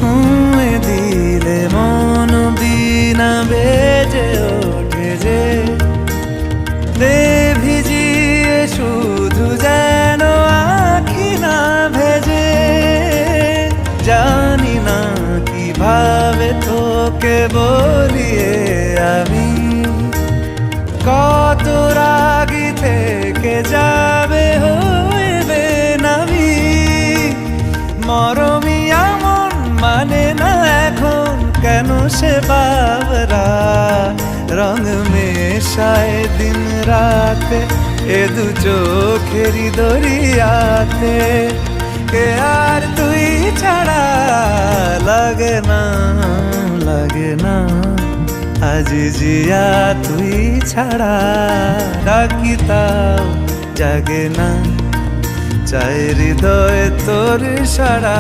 ছুঁয়ে দিলে মন বিনা বেজে ওঠে যে দে ভিজিয়ে শুধু যেন আঁখি না ভেজে। জানি না কিভাবে তোকে বলিয়ে আমি কত রাগি থেকে যাবে হইবে নামি। মরমি এমন মানে না এখন কেন সে বাবরা রং মেশায় দিন রাতে এ দু চোখেরি দরিয়াতে। কে আর তুই ছাড়া লাগে না লাগে না আজ জিয়া তুই ছাড়া ডাকি তাও জাগে না চাই হৃদয় তোর সারা।